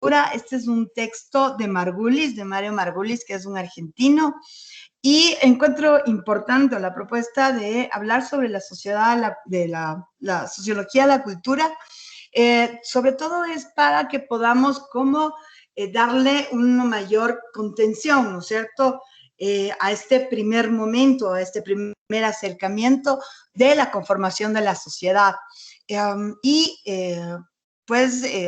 cultura. Este es un texto de Margulis, de Mario Margulis, que es un argentino, y encuentro importante la propuesta de hablar sobre la sociedad, la sociología de la cultura. Sobre todo es para que podamos como darle una mayor contención, ¿no es cierto?, a este primer momento, a este primer acercamiento de la conformación de la sociedad.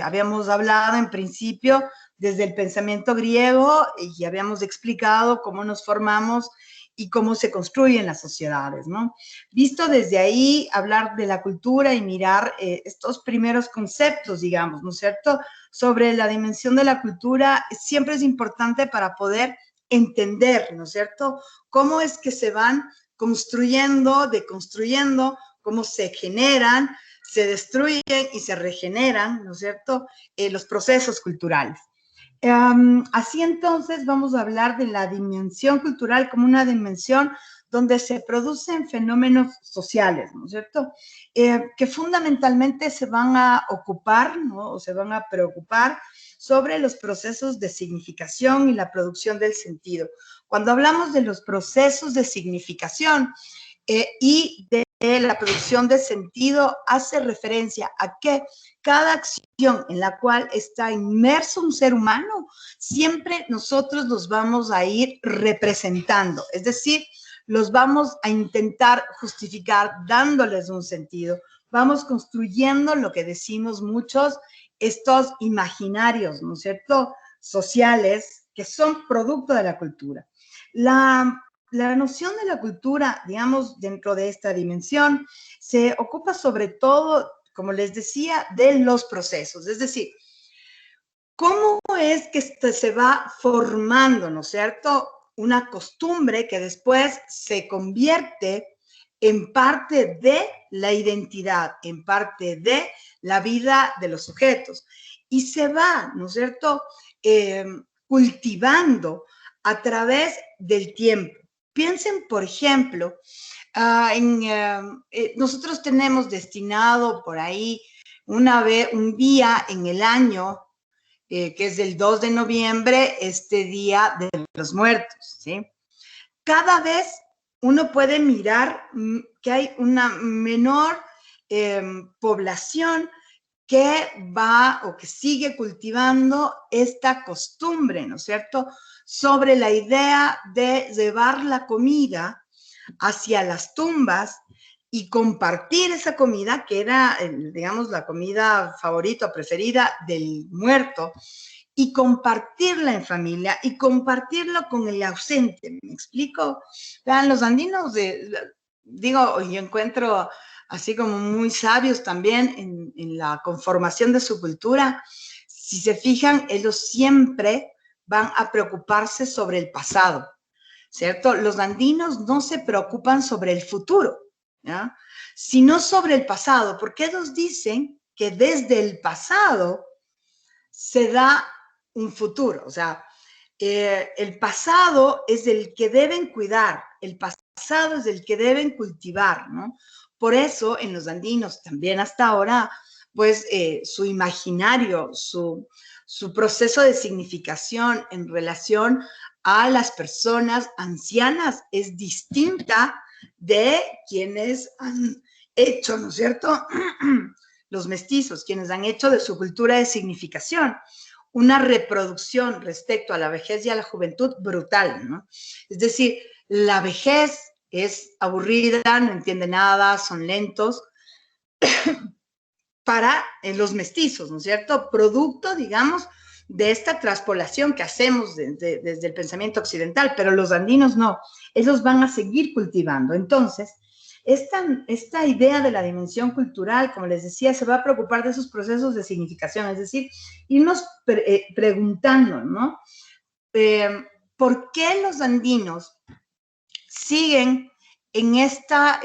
Habíamos hablado en principio desde el pensamiento griego y habíamos explicado cómo nos formamos y cómo se construyen las sociedades, ¿no? Visto desde ahí, hablar de la cultura y mirar estos primeros conceptos, digamos, ¿no es cierto?, sobre la dimensión de la cultura, siempre es importante para poder entender, ¿no es cierto?, cómo es que se van construyendo, deconstruyendo, cómo se generan, se destruyen y se regeneran, ¿no es cierto?, los procesos culturales. Así entonces vamos a hablar de la dimensión cultural como una dimensión donde se producen fenómenos sociales, ¿no es cierto?, que fundamentalmente se van a ocupar, ¿no?, o se van a preocupar sobre los procesos de significación y la producción del sentido. Cuando hablamos de los procesos de significación y de la producción de sentido, hace referencia a que cada acción en la cual está inmerso un ser humano, siempre nosotros los vamos a ir representando, es decir, los vamos a intentar justificar dándoles un sentido. Vamos construyendo lo que decimos muchos, estos imaginarios, ¿no es cierto?, sociales, que son producto de la cultura. La noción de la cultura, digamos, dentro de esta dimensión, se ocupa sobre todo, como les decía, de los procesos, es decir, cómo es que se va formando, ¿no es cierto?, una costumbre que después se convierte en parte de la identidad, en parte de la vida de los sujetos. Y se va, ¿no es cierto?, cultivando a través del tiempo. Piensen, por ejemplo, nosotros tenemos destinado por ahí un día en el año, que es el 2 de noviembre, este Día de los Muertos, ¿sí? Cada vez uno puede mirar que hay una menor población que va o que sigue cultivando esta costumbre, ¿no es cierto?, sobre la idea de llevar la comida hacia las tumbas y compartir esa comida, que era, digamos, la comida favorita o preferida del muerto, y compartirla en familia y compartirlo con el ausente. ¿Me explico? Vean, los andinos, yo encuentro así como muy sabios también en la conformación de su cultura. Si se fijan, ellos siempre van a preocuparse sobre el pasado, ¿cierto? Los andinos no se preocupan sobre el futuro, ¿ya?, sino sobre el pasado, porque ellos dicen que desde el pasado se da un futuro. O sea, el pasado es el que deben cuidar, el pasado es el que deben cultivar, ¿no? Por eso, en los andinos, también hasta ahora, pues su imaginario, su proceso de significación en relación a las personas ancianas es distinta de quienes han hecho, ¿no es cierto?, los mestizos, quienes han hecho de su cultura de significación una reproducción respecto a la vejez y a la juventud brutal, ¿no? Es decir, la vejez es aburrida, no entiende nada, son lentos, para los mestizos, ¿no es cierto?, producto, digamos, de esta traspolación que hacemos desde el pensamiento occidental, pero los andinos no, ellos van a seguir cultivando. Entonces, esta idea de la dimensión cultural, como les decía, se va a preocupar de esos procesos de significación, es decir, irnos preguntando, ¿no?, ¿por qué los andinos siguen en esta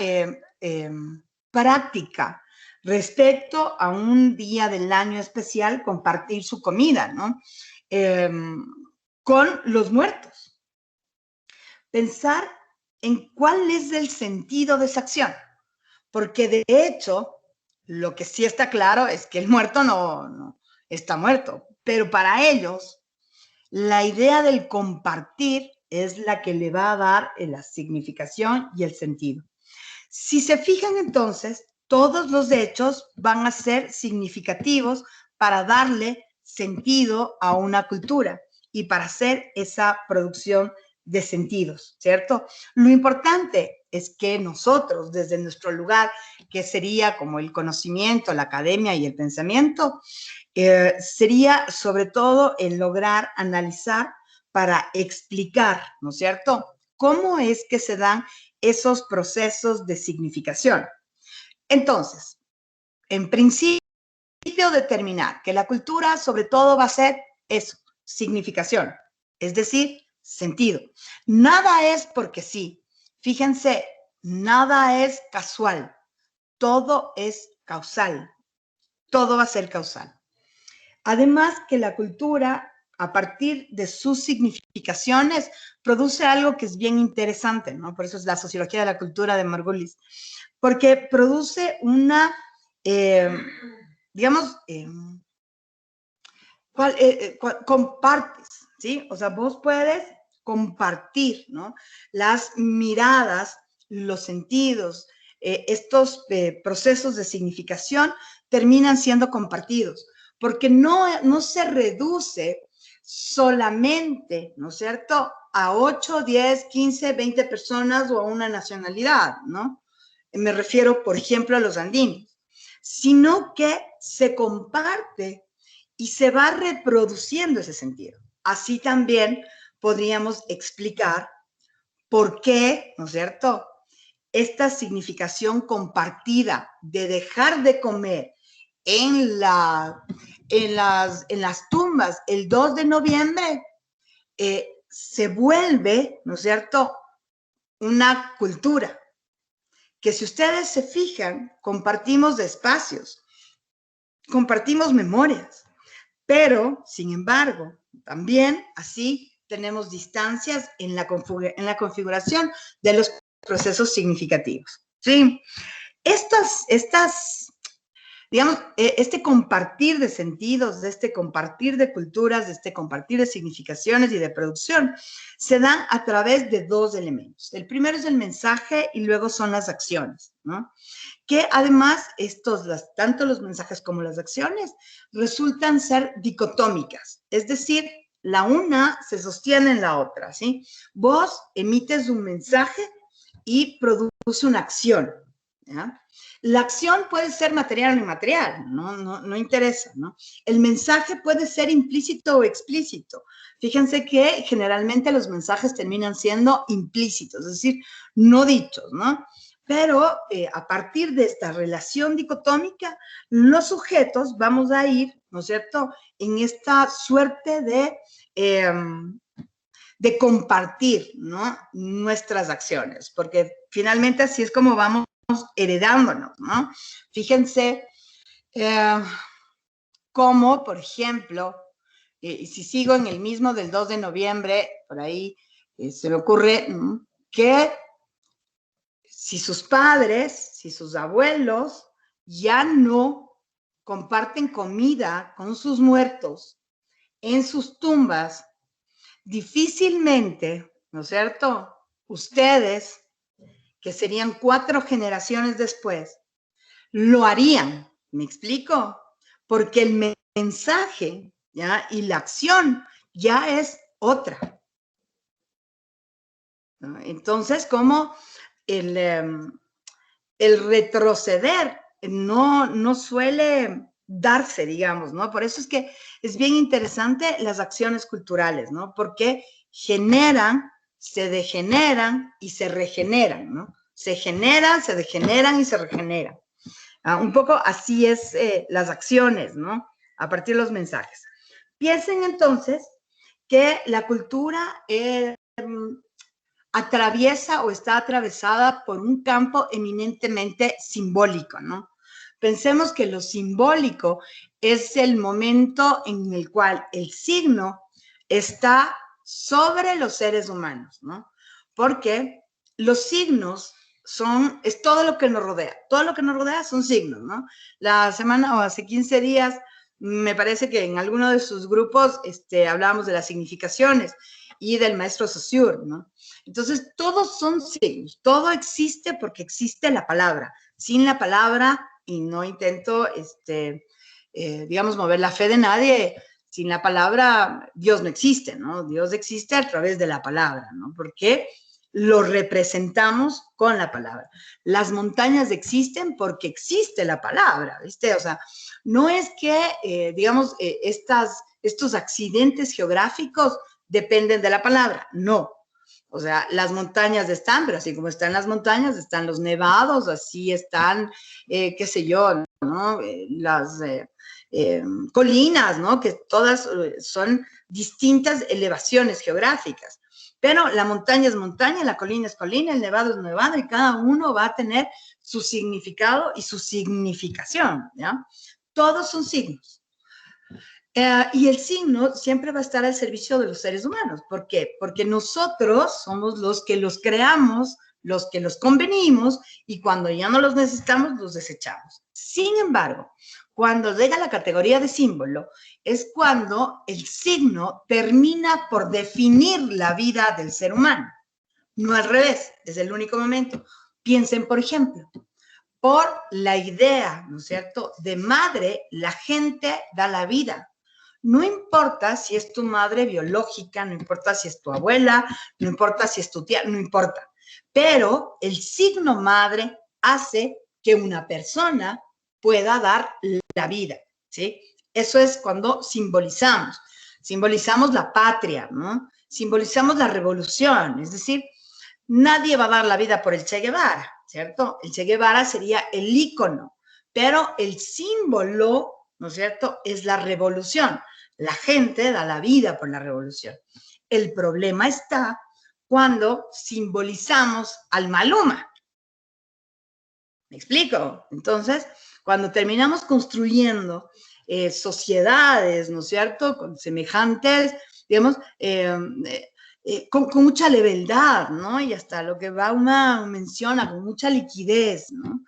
práctica respecto a un día del año especial, compartir su comida, ¿no?, con los muertos? Pensar en cuál es el sentido de esa acción, porque de hecho, lo que sí está claro es que el muerto no está muerto, pero para ellos la idea del compartir es la que le va a dar la significación y el sentido. Si se fijan entonces, todos los hechos van a ser significativos para darle sentido a una cultura y para hacer esa producción de sentidos, ¿cierto? Lo importante es que nosotros, desde nuestro lugar, que sería como el conocimiento, la academia y el pensamiento, sería sobre todo el lograr analizar para explicar, ¿no es cierto?, cómo es que se dan esos procesos de significación. Entonces, en principio, determinar que la cultura sobre todo va a ser eso, significación, es decir, sentido. Nada es porque sí. Fíjense, nada es casual, todo es causal, todo va a ser causal. Además que la cultura, a partir de sus significaciones, produce algo que es bien interesante, ¿no? Por eso es la sociología de la cultura de Margulis, porque produce una, digamos, compartes, ¿sí? O sea, vos puedes compartir, ¿no? Las miradas, los sentidos, estos procesos de significación terminan siendo compartidos, porque no se reduce solamente, ¿no es cierto?, a 8, 10, 15, 20 personas o a una nacionalidad, ¿no? Me refiero, por ejemplo, a los andinos, sino que se comparte y se va reproduciendo ese sentido. Así también podríamos explicar por qué, ¿no es cierto?, esta significación compartida de dejar de comer en las tumbas el 2 de noviembre se vuelve, ¿no es cierto?, una cultura que, si ustedes se fijan, compartimos de espacios, compartimos memorias, pero, sin embargo, también así tenemos distancias en la configuración de los procesos significativos, ¿sí? Digamos, este compartir de sentidos, de este compartir de culturas, de este compartir de significaciones y de producción, se dan a través de dos elementos. El primero es el mensaje y luego son las acciones, ¿no? Que además tanto los mensajes como las acciones resultan ser dicotómicas, es decir, la una se sostiene en la otra, ¿sí? Vos emites un mensaje y produce una acción, ¿ya? La acción puede ser material o inmaterial, no interesa, ¿no? El mensaje puede ser implícito o explícito. Fíjense que generalmente los mensajes terminan siendo implícitos, es decir, no dichos, ¿no? Pero a partir de esta relación dicotómica, los sujetos vamos a ir, ¿no es cierto?, en esta suerte de compartir, ¿no?, nuestras acciones, porque finalmente así es como vamos heredándonos, ¿no? Fíjense cómo, por ejemplo, si sigo en el mismo del 2 de noviembre, por ahí se me ocurre que si sus padres, si sus abuelos ya no comparten comida con sus muertos en sus tumbas, difícilmente, ¿no es cierto?, ustedes, que serían 4 generaciones después, lo harían. ¿Me explico? Porque el mensaje, ¿ya?, y la acción ya es otra, ¿no? Entonces, como el retroceder no suele darse, digamos, ¿no? Por eso es que es bien interesante las acciones culturales, ¿no? Porque generan, se degeneran y se regeneran, ¿no? Se generan, se degeneran y se regeneran. Un poco así es las acciones, ¿no?, a partir de los mensajes. Piensen entonces que la cultura atraviesa o está atravesada por un campo eminentemente simbólico, ¿no? Pensemos que lo simbólico es el momento en el cual el signo está sobre los seres humanos, ¿no? Porque los signos es todo lo que nos rodea. Todo lo que nos rodea son signos, ¿no? La semana o hace 15 días me parece que en alguno de sus grupos hablábamos de las significaciones y del maestro Saussure, ¿no? Entonces, todos son signos, todo existe porque existe la palabra. Sin la palabra, y no intento, digamos, mover la fe de nadie, sin la palabra, Dios no existe, ¿no? Dios existe a través de la palabra, ¿no? Porque lo representamos con la palabra. Las montañas existen porque existe la palabra, ¿viste? O sea, no es que, digamos, estos accidentes geográficos dependen de la palabra, no. O sea, las montañas están, pero así como están las montañas, están los nevados, así están, qué sé yo, ¿no? Colinas, ¿no? Que todas son distintas elevaciones geográficas. Pero la montaña es montaña, la colina es colina, el nevado es nevado, y cada uno va a tener su significado y su significación, ¿ya? Todos son signos. Y el signo siempre va a estar al servicio de los seres humanos. ¿Por qué? Porque nosotros somos los que los creamos, los que los convenimos, y cuando ya no los necesitamos, los desechamos. Sin embargo, cuando llega la categoría de símbolo, es cuando el signo termina por definir la vida del ser humano. No al revés, es el único momento. Piensen, por ejemplo, por la idea, ¿no es cierto?, de madre, la gente da la vida. No importa si es tu madre biológica, no importa si es tu abuela, no importa si es tu tía, no importa. Pero el signo madre hace que una persona pueda dar la vida, ¿sí? Eso es cuando simbolizamos. Simbolizamos la patria, ¿no? Simbolizamos la revolución, es decir, nadie va a dar la vida por el Che Guevara, ¿cierto? El Che Guevara sería el ícono, pero el símbolo, ¿no es cierto?, es la revolución. La gente da la vida por la revolución. El problema está cuando simbolizamos al Maluma. ¿Me explico? Entonces, cuando terminamos construyendo sociedades, ¿no es cierto?, con semejantes, digamos, con mucha levedad, ¿no? Y hasta lo que Bauman menciona, con mucha liquidez, ¿no?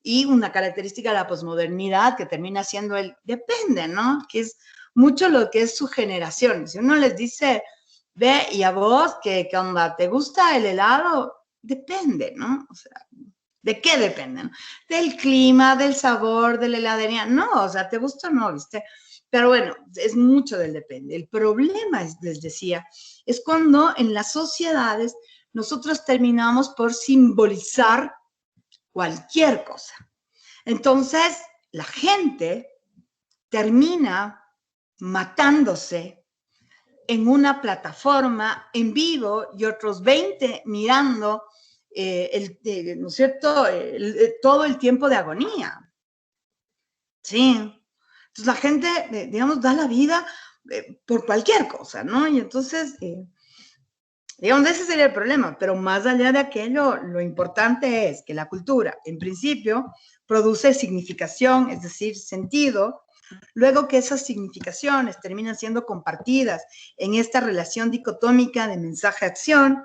Y una característica de la posmodernidad que termina siendo el depende, ¿no? Que es mucho lo que es su generación. Si uno les dice, ve, y a vos, ¿qué onda? ¿Te gusta el helado? Depende, ¿no? O sea, ¿de qué dependen? Del clima, del sabor, de la heladería. No, o sea, ¿te gusta o no, viste? Pero bueno, es mucho del depende. El problema, les decía, es cuando en las sociedades nosotros terminamos por simbolizar cualquier cosa. Entonces, la gente termina matándose en una plataforma en vivo y otros 20 mirando ¿no es cierto?, todo el tiempo de agonía. Sí. Entonces la gente, digamos, da la vida por cualquier cosa, ¿no? Y entonces, digamos, ese sería el problema, pero más allá de aquello, lo importante es que la cultura, en principio, produce significación, es decir, sentido, luego que esas significaciones terminan siendo compartidas en esta relación dicotómica de mensaje-acción,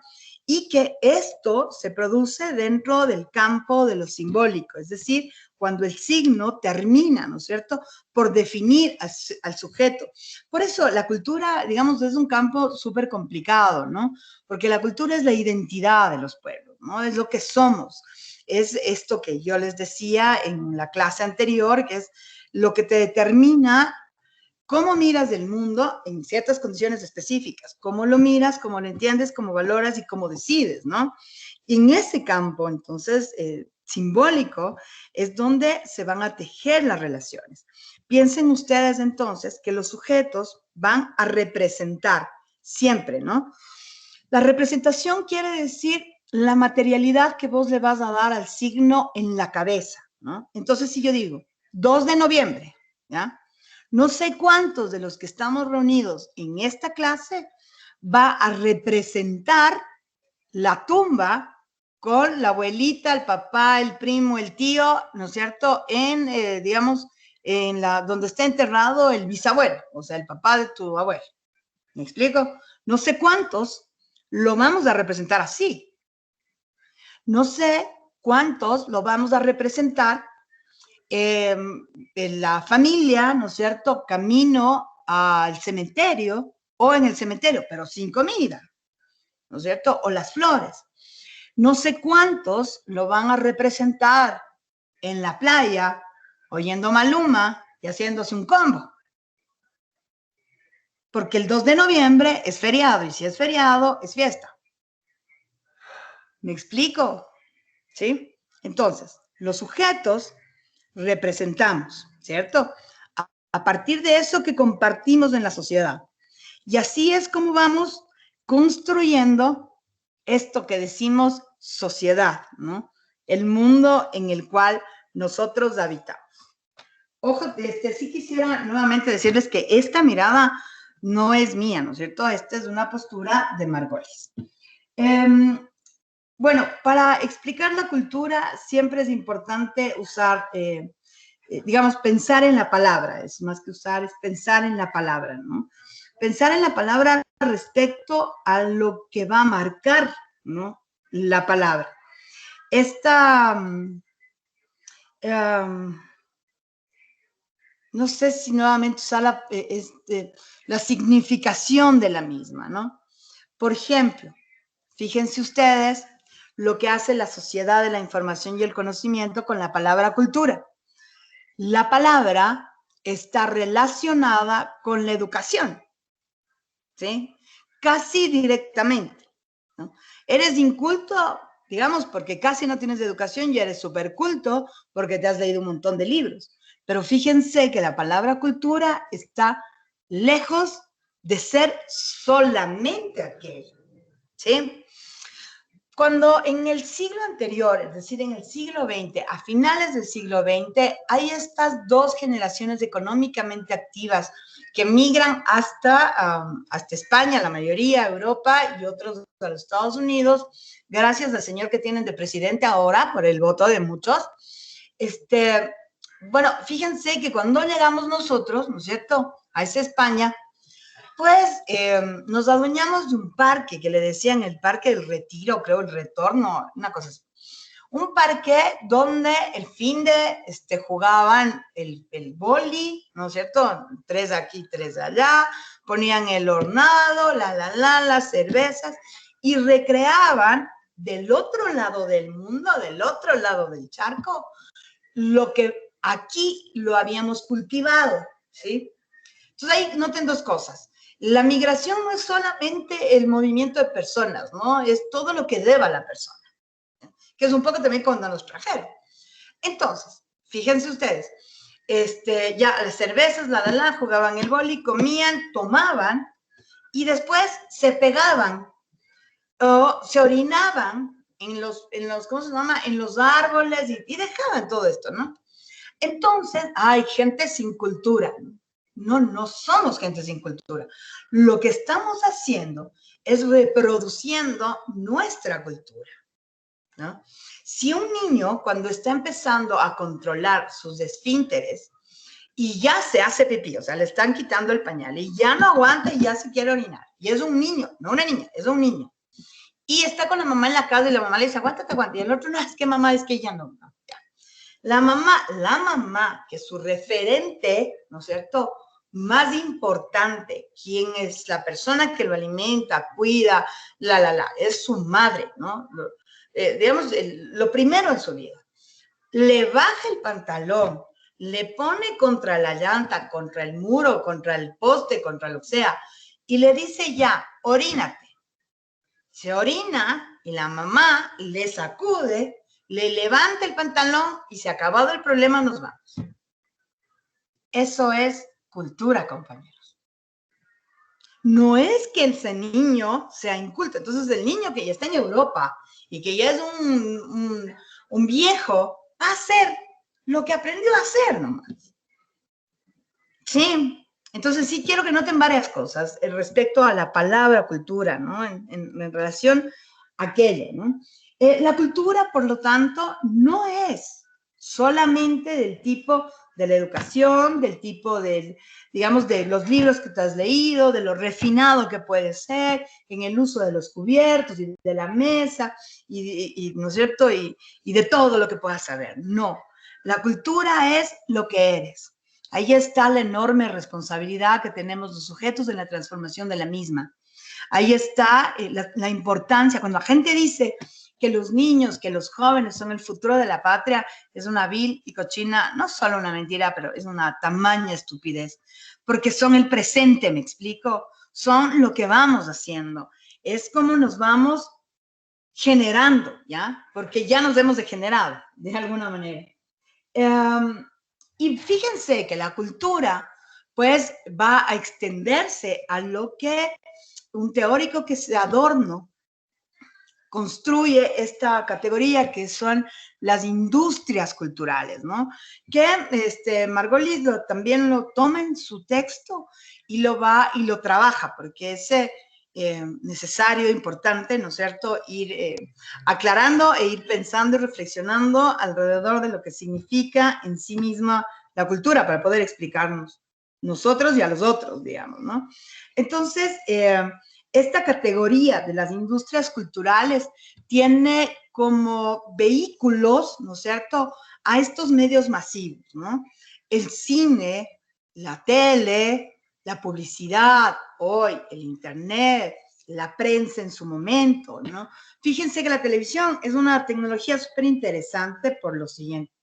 y que esto se produce dentro del campo de lo simbólico, es decir, cuando el signo termina, ¿no es cierto?, por definir al sujeto. Por eso la cultura, digamos, es un campo súper complicado, ¿no? Porque la cultura es la identidad de los pueblos, ¿no? Es lo que somos. Es esto que yo les decía en la clase anterior, que es lo que te determina cómo miras el mundo en ciertas condiciones específicas, cómo lo miras, cómo lo entiendes, cómo valoras y cómo decides, ¿no? Y en ese campo, entonces, simbólico, es donde se van a tejer las relaciones. Piensen ustedes entonces que los sujetos van a representar siempre, ¿no? La representación quiere decir la materialidad que vos le vas a dar al signo en la cabeza, ¿no? Entonces, si yo digo 2 de noviembre, ¿ya? No sé cuántos de los que estamos reunidos en esta clase va a representar la tumba con la abuelita, el papá, el primo, el tío, ¿no es cierto?, en, digamos, donde está enterrado el bisabuelo, o sea, el papá de tu abuelo. ¿Me explico? No sé cuántos lo vamos a representar así. No sé cuántos lo vamos a representar en la familia, ¿no es cierto?, camino al cementerio o en el cementerio, pero sin comida, ¿no es cierto?, o las flores. No sé cuántos lo van a representar en la playa, oyendo Maluma y haciéndose un combo. Porque el 2 de noviembre es feriado, y si es feriado, es fiesta. ¿Me explico? ¿Sí? Entonces, los sujetos representamos, ¿cierto? A partir de eso que compartimos en la sociedad. Y así es como vamos construyendo esto que decimos sociedad, ¿no? El mundo en el cual nosotros habitamos. Ojo, sí quisiera nuevamente decirles que esta mirada no es mía, ¿no es cierto? Esta es una postura de Margolis. Bueno, para explicar la cultura siempre es importante usar, digamos, pensar en la palabra. Es más que usar, es pensar en la palabra, ¿no? Pensar en la palabra respecto a lo que va a marcar, ¿no?, la palabra. Esta, no sé si nuevamente usar la significación de la misma, ¿no? Por ejemplo, fíjense ustedes lo que hace la sociedad de la información y el conocimiento con la palabra cultura. La palabra está relacionada con la educación, ¿sí? Casi directamente, ¿no? Eres inculto, digamos, porque casi no tienes educación, y eres súper culto porque te has leído un montón de libros. Pero fíjense que la palabra cultura está lejos de ser solamente aquello, ¿sí? Cuando en el siglo anterior, es decir, en el siglo XX, a finales del siglo XX, hay estas dos generaciones económicamente activas que migran hasta España, la mayoría, Europa y otros a los Estados Unidos, gracias al señor que tienen de presidente ahora, por el voto de muchos. Bueno, fíjense que cuando llegamos nosotros, ¿no es cierto?, a esa España, pues nos adueñamos de un parque que le decían el Parque del Retiro, creo, el Retorno, una cosa así. Un parque donde el fin de jugaban el boli, ¿no es cierto? 3 aquí, 3 allá, ponían el hornado, las cervezas, y recreaban del otro lado del mundo, del otro lado del charco, lo que aquí lo habíamos cultivado, ¿sí? Entonces ahí noten dos cosas. La migración no es solamente el movimiento de personas, ¿no? Es todo lo que lleva la persona, que es un poco también cuando nos trajeron. Entonces, fíjense ustedes, ya las cervezas, jugaban el boli, comían, tomaban, y después se pegaban o se orinaban en los ¿cómo se llama?, en los árboles, y dejaban todo esto, ¿no? Entonces, hay gente sin cultura. No somos gente sin cultura. Lo que estamos haciendo es reproduciendo nuestra cultura, ¿no? Si un niño, cuando está empezando a controlar sus esfínteres y ya se hace pipí, o sea, le están quitando el pañal y ya no aguanta y ya se quiere orinar, y es un niño, no una niña, es un niño, y está con la mamá en la casa y la mamá le dice, aguántate, y el otro, no, es que mamá, es que ella no. La mamá, que es su referente, ¿no es cierto?, más importante, quien es la persona que lo alimenta, cuida, es su madre, ¿no? Digamos, lo primero en su vida. Le baja el pantalón, le pone contra la llanta, contra el muro, contra el poste, contra lo que sea, y le dice ya, orínate. Se orina y la mamá le sacude, le levanta el pantalón y se ha acabado el problema, nos vamos. Eso es cultura, compañeros. No es que ese niño sea inculto. Entonces, el niño que ya está en Europa y que ya es un viejo, va a hacer lo que aprendió a hacer nomás. Sí. Entonces, sí quiero que noten varias cosas respecto a la palabra cultura, ¿no? En relación a aquello, ¿no? La cultura, por lo tanto, no es solamente del tipo de la educación, del tipo de, digamos, de los libros que te has leído, de lo refinado que puede ser, en el uso de los cubiertos y de la mesa, ¿no es cierto? Y de todo lo que puedas saber. No. La cultura es lo que eres. Ahí está la enorme responsabilidad que tenemos los sujetos en la transformación de la misma. Ahí está la importancia. Cuando la gente dice que los niños, que los jóvenes son el futuro de la patria, es una vil y cochina, no solo una mentira, pero es una tamaña estupidez, porque son el presente, ¿me explico? Son lo que vamos haciendo. Es como nos vamos generando, ¿ya? Porque ya nos hemos degenerado, de alguna manera. Y fíjense que la cultura, pues, va a extenderse a lo que un teórico que se Adorno construye esta categoría que son las industrias culturales, ¿no? Que Margolis también lo toma en su texto y lo trabaja, porque es necesario, importante, ¿no es cierto?, ir aclarando e ir pensando y reflexionando alrededor de lo que significa en sí misma la cultura para poder explicarnos nosotros y a los otros, digamos, ¿no? Entonces, esta categoría de las industrias culturales tiene como vehículos, ¿no es cierto?, a estos medios masivos, ¿no? El cine, la tele, la publicidad, hoy el internet, la prensa en su momento, ¿no? Fíjense que la televisión es una tecnología súper interesante por lo siguiente.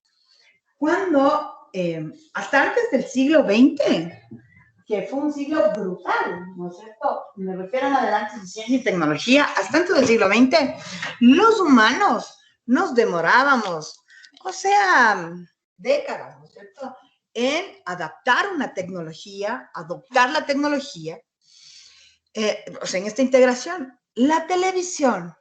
Cuando, hasta antes del siglo XX, que fue un siglo brutal, ¿no es cierto? Me refiero a adelantos de ciencia y tecnología, hasta antes del siglo XX, los humanos nos demorábamos, o sea, décadas, ¿no es cierto?, en adaptar una tecnología, adoptar la tecnología, o sea, en esta integración. La televisión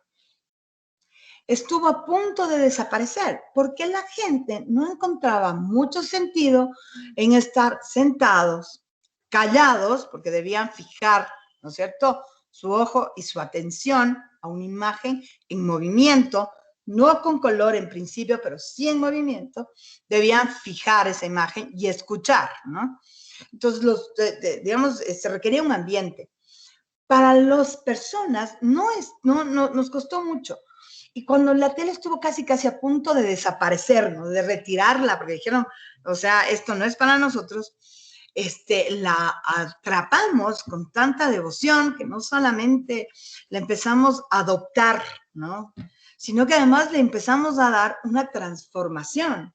estuvo a punto de desaparecer porque la gente no encontraba mucho sentido en estar sentados, callados, porque debían fijar, ¿no es cierto?, su ojo y su atención a una imagen en movimiento, no con color en principio, pero sí en movimiento, debían fijar esa imagen y escuchar, ¿no? Entonces, digamos, se requería un ambiente. Para las personas no nos costó mucho. Y cuando la tele estuvo casi a punto de desaparecer, ¿no?, de retirarla, porque dijeron, o sea, esto no es para nosotros, la atrapamos con tanta devoción que no solamente la empezamos a adoptar, ¿no?, sino que además le empezamos a dar una transformación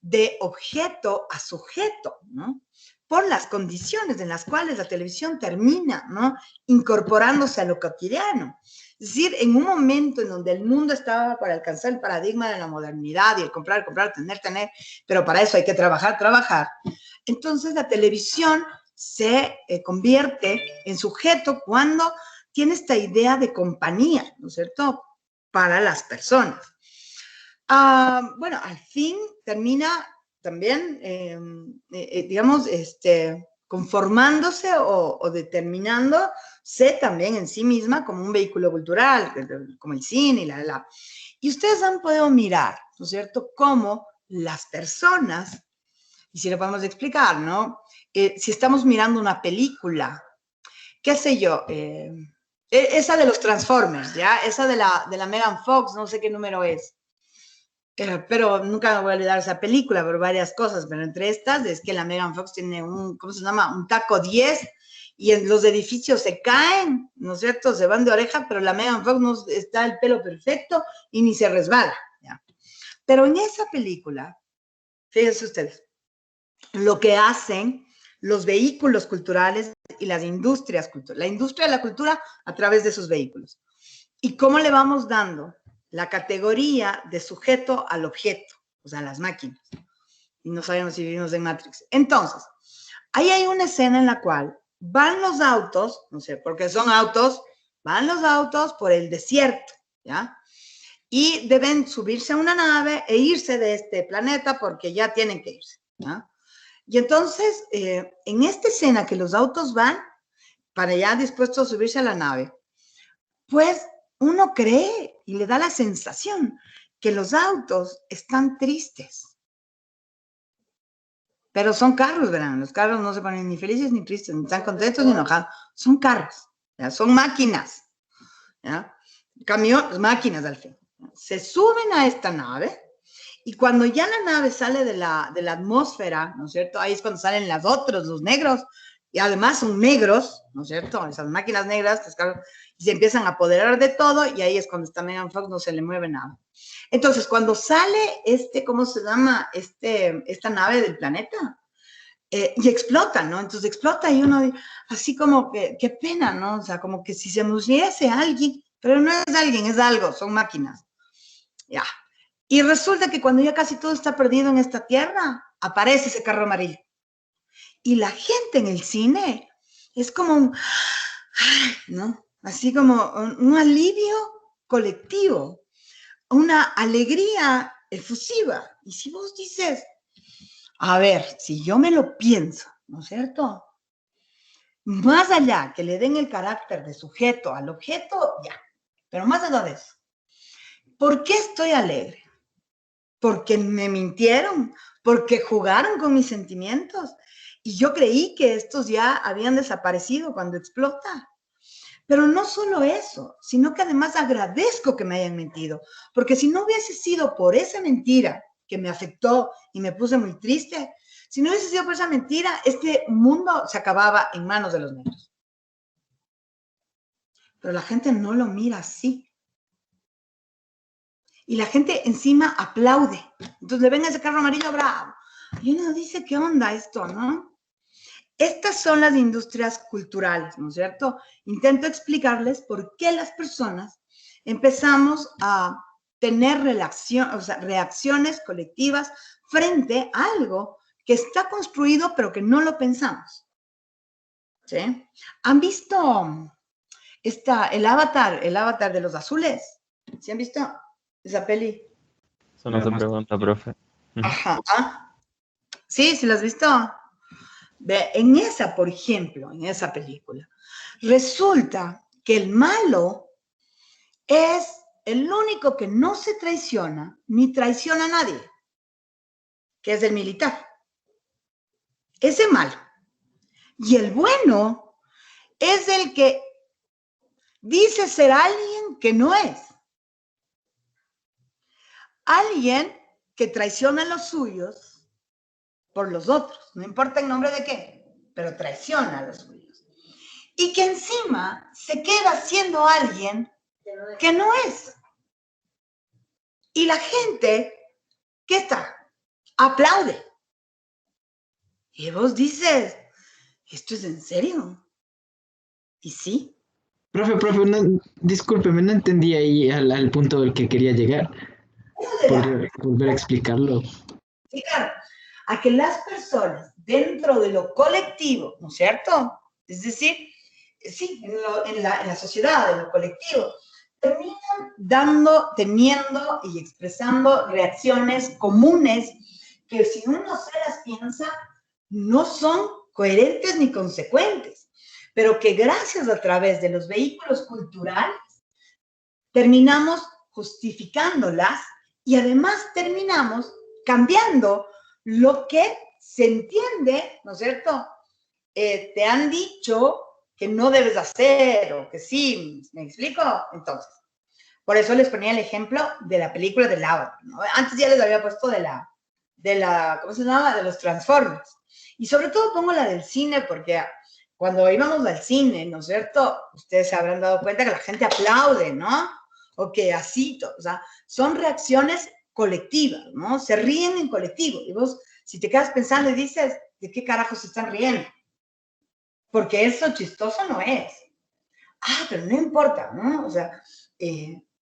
de objeto a sujeto, ¿no?, por las condiciones en las cuales la televisión termina, ¿no?, incorporándose a lo cotidiano. Es decir, en un momento en donde el mundo estaba para alcanzar el paradigma de la modernidad y el comprar, tener, pero para eso hay que trabajar. Entonces la televisión se convierte en sujeto cuando tiene esta idea de compañía, ¿no es cierto?, para las personas. Bueno, al fin termina también, digamos, conformándose o determinándose también en sí misma como un vehículo cultural, como el cine y Y ustedes han podido mirar, ¿no es cierto?, cómo las personas, y si lo podemos explicar, ¿no?, si estamos mirando una película, qué sé yo, esa de los Transformers, ¿ya? Esa de la Megan Fox, no sé qué número es. Pero nunca me voy a olvidar esa película por varias cosas, pero entre estas es que la Megan Fox tiene ¿cómo se llama?, un taco 10 y en los edificios se caen, ¿no es cierto?, se van de oreja, pero la Megan Fox no está el pelo perfecto y ni se resbala, ¿ya? Pero en esa película, fíjense ustedes, lo que hacen los vehículos culturales y las industrias culturales, la industria de la cultura a través de sus vehículos. ¿Y cómo le vamos dando la categoría de sujeto al objeto? O sea, las máquinas. Y no sabemos si vivimos en Matrix. Entonces, ahí hay una escena en la cual van los autos, no sé, porque son autos, van los autos por el desierto, ¿ya? Y deben subirse a una nave e irse de este planeta porque ya tienen que irse, ¿ya? Y entonces, en esta escena que los autos van para ya dispuestos a subirse a la nave, pues uno cree y le da la sensación que los autos están tristes. Pero son carros, ¿verdad? Los carros no se ponen ni felices ni tristes, ni están contentos ni enojados. Son carros, ¿ya? Son máquinas, ¿ya? Camiones, máquinas al fin. Se suben a esta nave Y cuando ya la nave sale de la atmósfera, ¿no es cierto? Ahí es cuando salen los negros, y además son negros, ¿no es cierto? Esas máquinas negras, y se empiezan a apoderar de todo, y ahí es cuando está Megan Fox, no se le mueve nada. Entonces, cuando sale ¿cómo se llama? Esta nave del planeta, y explota, ¿no? Entonces explota y uno, así como que, qué pena, ¿no? O sea, como que si se muriese alguien, pero no es alguien, es algo, son máquinas. Ya. Y resulta que cuando ya casi todo está perdido en esta tierra, aparece ese carro amarillo. Y la gente en el cine es como ¿no? Así como un alivio colectivo, una alegría efusiva. Y si vos dices, a ver, si yo me lo pienso, ¿no es cierto? Más allá que le den el carácter de sujeto al objeto, ya. Pero más allá de eso, ¿por qué estoy alegre? Porque me mintieron, porque jugaron con mis sentimientos. Y yo creí que estos ya habían desaparecido cuando explota. Pero no solo eso, sino que además agradezco que me hayan mentido, porque si no hubiese sido por esa mentira que me afectó y me puse muy triste, si no hubiese sido por esa mentira, este mundo se acababa en manos de los negros. Pero la gente no lo mira así. Y la gente encima aplaude. Entonces le ven ese carro amarillo bravo. Y uno dice, ¿qué onda esto, no? Estas son las industrias culturales, ¿no es cierto? Intento explicarles por qué las personas empezamos a tener reacciones colectivas frente a algo que está construido pero que no lo pensamos. ¿Sí? ¿Han visto el avatar de los azules? ¿Sí han visto esa peli? Eso no se pregunta, profe. Ajá. Sí, ¿sí lo has visto? En esa, por ejemplo, en esa película, resulta que el malo es el único que no se traiciona ni traiciona a nadie, que es el militar. Ese malo. Y el bueno es el que dice ser alguien que no es. Alguien que traiciona a los suyos por los otros, no importa en nombre de qué, pero traiciona a los suyos. Y que encima se queda siendo alguien que no es. Y la gente, ¿qué está? Aplaude. Y vos dices, ¿esto es en serio? Y sí. Profe, no, discúlpeme, no entendí ahí al punto del que quería llegar. ¿Podría volver a explicarlo? Sí, claro. A que las personas dentro de lo colectivo, ¿no es cierto? Es decir, sí, en la sociedad, en lo colectivo, terminan teniendo y expresando reacciones comunes que si uno se las piensa, no son coherentes ni consecuentes, pero que gracias a través de los vehículos culturales terminamos justificándolas y además terminamos cambiando lo que se entiende, ¿no es cierto? Te han dicho que no debes hacer o que sí, ¿me explico? Entonces, por eso les ponía el ejemplo de la película del Avatar, ¿no? Antes ya les había puesto de la, ¿cómo se llama? De los Transformers. Y sobre todo pongo la del cine porque cuando íbamos al cine, ¿no es cierto? Ustedes se habrán dado cuenta que la gente aplaude, ¿no? O que así, o sea, son reacciones colectivas, ¿no? Se ríen en colectivo. Y vos, si te quedas pensando y dices, ¿de qué carajo se están riendo? Porque eso chistoso no es. Ah, pero no importa, ¿no? O sea,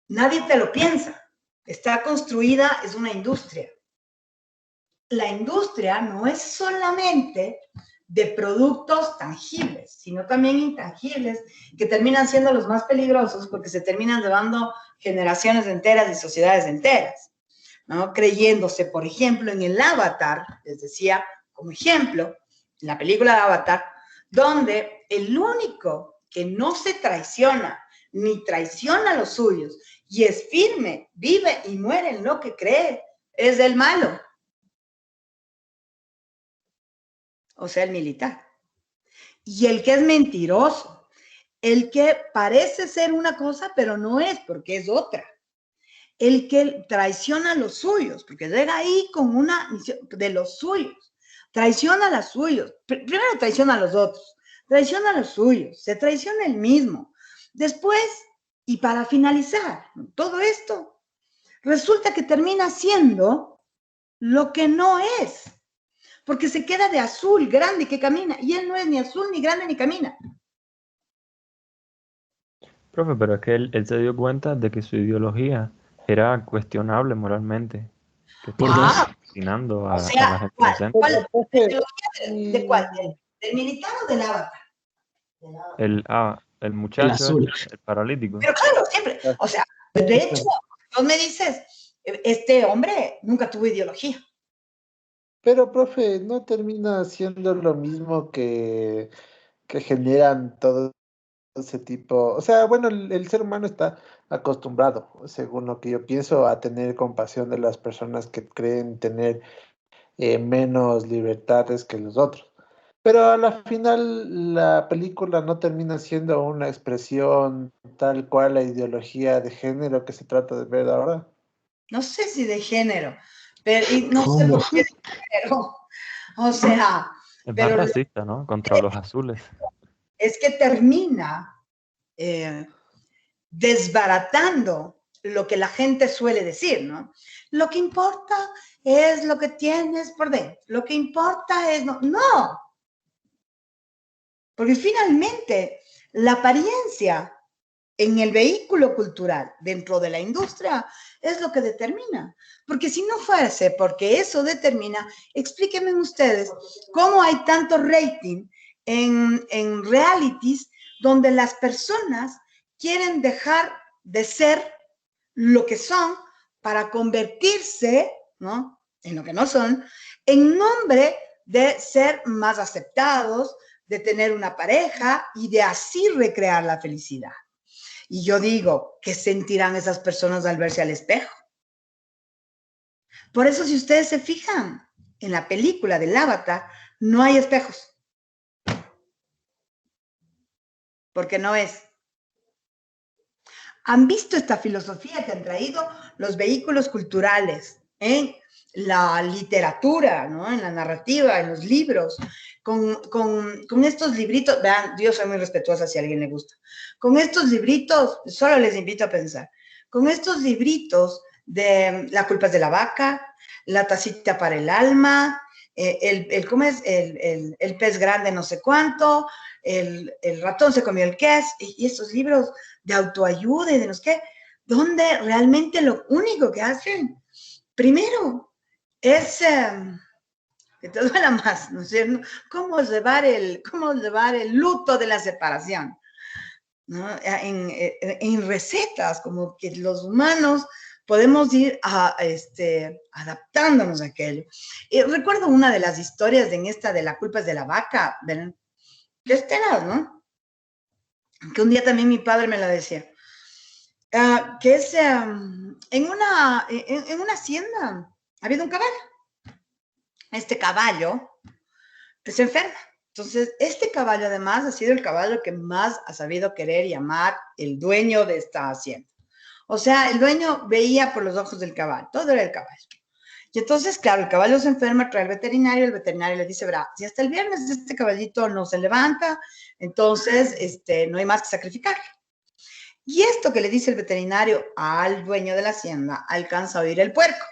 nadie te lo piensa. Está construida, es una industria. La industria no es solamente de productos tangibles, sino también intangibles, que terminan siendo los más peligrosos porque se terminan llevando generaciones enteras y sociedades enteras, ¿no? Creyéndose, por ejemplo, en el Avatar, les decía como ejemplo, en la película de Avatar, donde el único que no se traiciona ni traiciona a los suyos y es firme, vive y muere en lo que cree, es el malo. O sea, el militar. Y el que es mentiroso, el que parece ser una cosa, pero no es, porque es otra. el que traiciona a los suyos, porque llega ahí con una misión de los suyos, traiciona a los suyos, primero traiciona a los otros, traiciona a los suyos, se traiciona él mismo. Después, y para finalizar todo esto, resulta que termina siendo lo que no es, porque se queda de azul, grande, que camina, y él no es ni azul, ni grande, ni camina. Profe, pero es que él se dio cuenta de que su ideología era cuestionable moralmente, que Por estaba dos. discriminando O a la sea, gente ¿cuál? inocente. ¿Cuál? Profe, ¿De cuál? ¿Del militar o del avatar? El El muchacho, azul. el paralítico. Pero claro, siempre, o sea, de hecho, vos me dices, este hombre nunca tuvo ideología. pero profe, ¿no termina siendo lo mismo que generan todo ese tipo? O sea, bueno, el ser humano está acostumbrado, según lo que yo pienso, a tener compasión de las personas que creen tener menos libertades que los otros. Pero a la final la película no termina siendo una expresión tal cual la ideología de género que se trata de ver ahora. No sé si de género, pero, y no sé ¿Cómo? por qué de género. O sea, Es más pero racista, ¿no? Contra los azules. es que termina eh, desbaratando lo que la gente suele decir, ¿no? Lo que importa es lo que tienes por dentro. Lo que importa es... No, no, porque finalmente la apariencia en el vehículo cultural dentro de la industria es lo que determina. Porque si no fuese porque eso determina, explíquenme ustedes cómo hay tanto rating en realities donde las personas quieren dejar de ser lo que son para convertirse, ¿no?, en lo que no son, en nombre de ser más aceptados, de tener una pareja y de así recrear la felicidad. Y yo digo, ¿qué sentirán esas personas al verse al espejo? Por eso, si ustedes se fijan, en la película del Avatar no hay espejos, porque no es. ¿Han visto esta filosofía que han traído los vehículos culturales en la literatura, ¿no?, en la narrativa, en los libros, con estos libritos? Vean, yo soy muy respetuosa si a alguien le gusta. Con estos libritos, solo les invito a pensar, con estos libritos de La culpa es de la vaca, La tacita para el alma, ¿cómo es? El pez grande no sé cuánto, el ratón se comió el queso, y estos libros de autoayuda y de no sé qué, donde realmente lo único que hacen, primero, es que te duela más, ¿no es cierto? Cómo llevar el luto de la separación, ¿no? En recetas, como que los humanos podemos ir adaptándonos a aquello. Recuerdo una de las historias en esta de La culpa es de la vaca, ¿ven? Que es tenaz, ¿no? Que un día también mi padre me la decía. Que es en una hacienda ha habido un caballo. Este caballo se enferma. Entonces, este caballo además ha sido el caballo que más ha sabido querer y amar el dueño de esta hacienda. O sea, el dueño veía por los ojos del caballo, todo era el caballo. Y entonces, claro, el caballo se enferma, trae al veterinario, el veterinario le dice, verá, si hasta el viernes este caballito no se levanta, entonces no hay más que sacrificarlo. Y esto que le dice el veterinario al dueño de la hacienda alcanza a oír el puerco.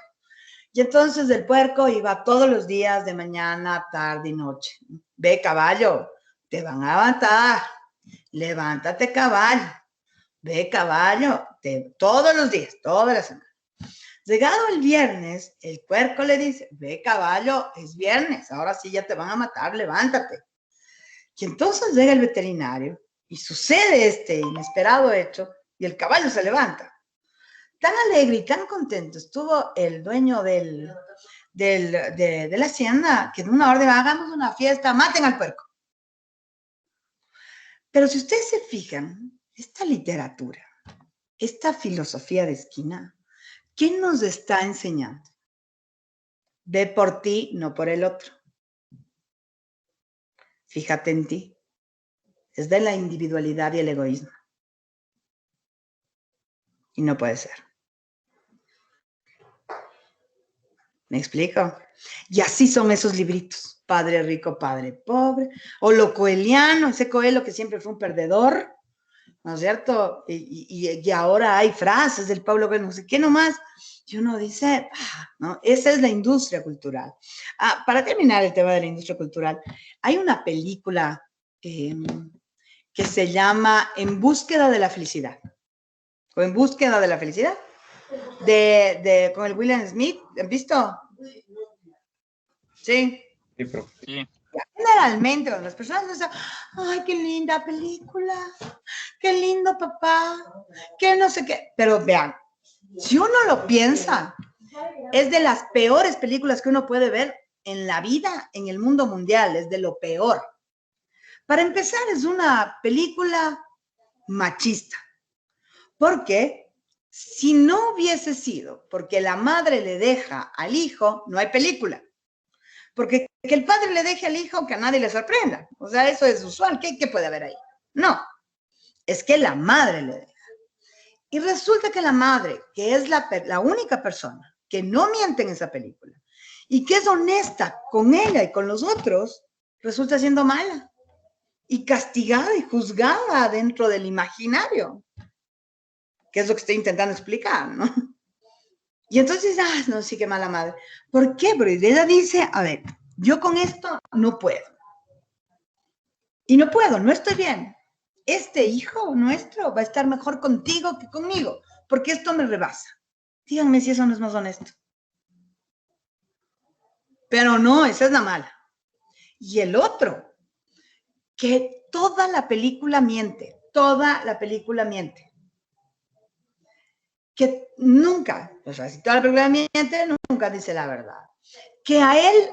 Y entonces el puerco iba todos los días de mañana, tarde y noche. Ve, caballo, te van a levantar. Levántate, caballo. Ve, caballo, todos los días, toda la semana. Llegado el viernes, el puerco le dice, ve, caballo, es viernes, ahora sí ya te van a matar, levántate. Y entonces llega el veterinario y sucede este inesperado hecho y el caballo se levanta. Tan alegre y tan contento estuvo el dueño de la hacienda que en una orden, hagamos una fiesta, maten al puerco. Pero si ustedes se fijan, esta literatura, esta filosofía de esquina, ¿qué nos está enseñando? Ve por ti, no por el otro. Fíjate en ti. Es de la individualidad y el egoísmo. Y no puede ser. ¿Me explico? Y así son esos libritos, Padre Rico, Padre Pobre, o lo coeliano, ese Coelho que siempre fue un perdedor, ¿no es cierto? Y ahora hay frases del Pablo Coelho, no sé qué nomás, y uno dice, ¿no? Esa es la industria cultural. Para terminar el tema de la industria cultural, hay una película que se llama En búsqueda de la felicidad, o En búsqueda de la felicidad, con el William Smith, ¿han visto? Sí. Sí, profe. Sí. Generalmente, cuando las personas dicen, ay, qué linda película, qué lindo papá, qué no sé qué. Pero vean, si uno lo piensa, es de las peores películas que uno puede ver en la vida, en el mundo mundial, es de lo peor. Para empezar, es una película machista. Porque si no hubiese sido porque la madre le deja al hijo, no hay película. Porque que el padre le deje al hijo, que a nadie le sorprenda. O sea, eso es usual. ¿Qué puede haber ahí? No, es que la madre le deja. Y resulta que la madre, que es la única persona que no miente en esa película y que es honesta con ella y con los otros, resulta siendo mala y castigada y juzgada dentro del imaginario, que es lo que estoy intentando explicar, ¿no? Y entonces, no, sí, qué mala madre. ¿Por qué? Porque ella dice, a ver, yo con esto no puedo. Y no puedo, no estoy bien. Este hijo nuestro va a estar mejor contigo que conmigo, porque esto me rebasa. Díganme si eso no es más honesto. Pero no, esa es la mala. Y el otro, que toda la película miente, que nunca, o sea, si toda la película miente, nunca dice la verdad. Que a él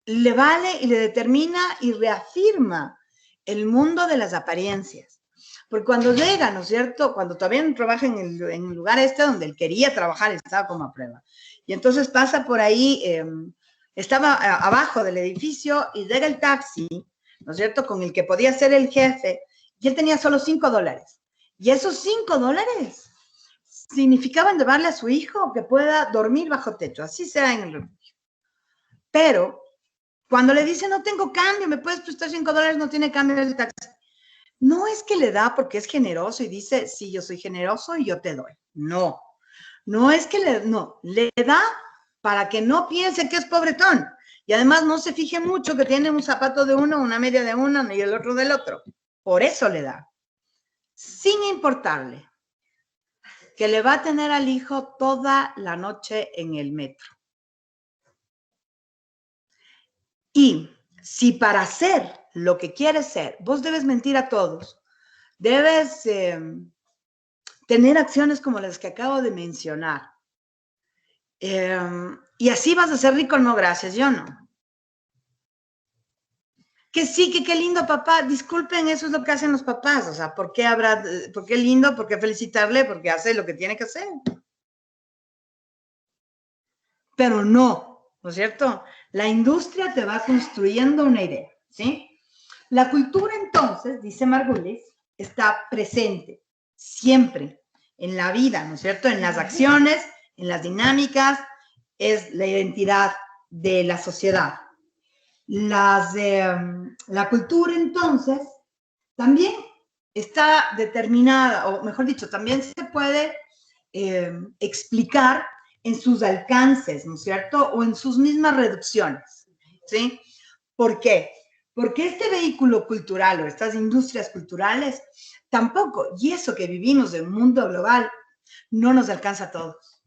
le vale y le determina y reafirma el mundo de las apariencias. Porque cuando llega, ¿no es cierto? Cuando todavía no trabaja en el lugar donde él quería trabajar, estaba como a prueba. Y entonces pasa por ahí, estaba abajo del edificio y llega el taxi, ¿no es cierto? Con el que podía ser el jefe, y él tenía solo $5. Y esos $5 significaban llevarle a su hijo que pueda dormir bajo techo, así sea en el refugio. Pero cuando le dice, no tengo cambio, me puedes prestar $5, no tiene cambio el taxi. No es que le da porque es generoso y dice, sí, yo soy generoso y yo te doy. No, no es que le da para que no piense que es pobretón. Y además no se fije mucho que tiene un zapato de uno, una media de uno y el otro del otro. Por eso le da. Sin importarle que le va a tener al hijo toda la noche en el metro. Y si para hacer lo que quieres ser, vos debes mentir a todos, debes tener acciones como las que acabo de mencionar, y así vas a ser rico, no, gracias, yo no. Que sí, que qué lindo papá, disculpen, eso es lo que hacen los papás, o sea, ¿por qué lindo? ¿Por qué felicitarle? Porque hace lo que tiene que hacer. Pero no, ¿no es cierto? La industria te va construyendo una idea, ¿sí? La cultura, entonces, dice Margulis, está presente siempre en la vida, ¿no es cierto? En las acciones, en las dinámicas, es la identidad de la sociedad. La cultura, entonces, también está determinada, o mejor dicho, también se puede explicar en sus alcances, ¿no es cierto? O en sus mismas reducciones, ¿sí? ¿Por qué? Porque este vehículo cultural o estas industrias culturales tampoco, y eso que vivimos en un mundo global, no nos alcanza a todos.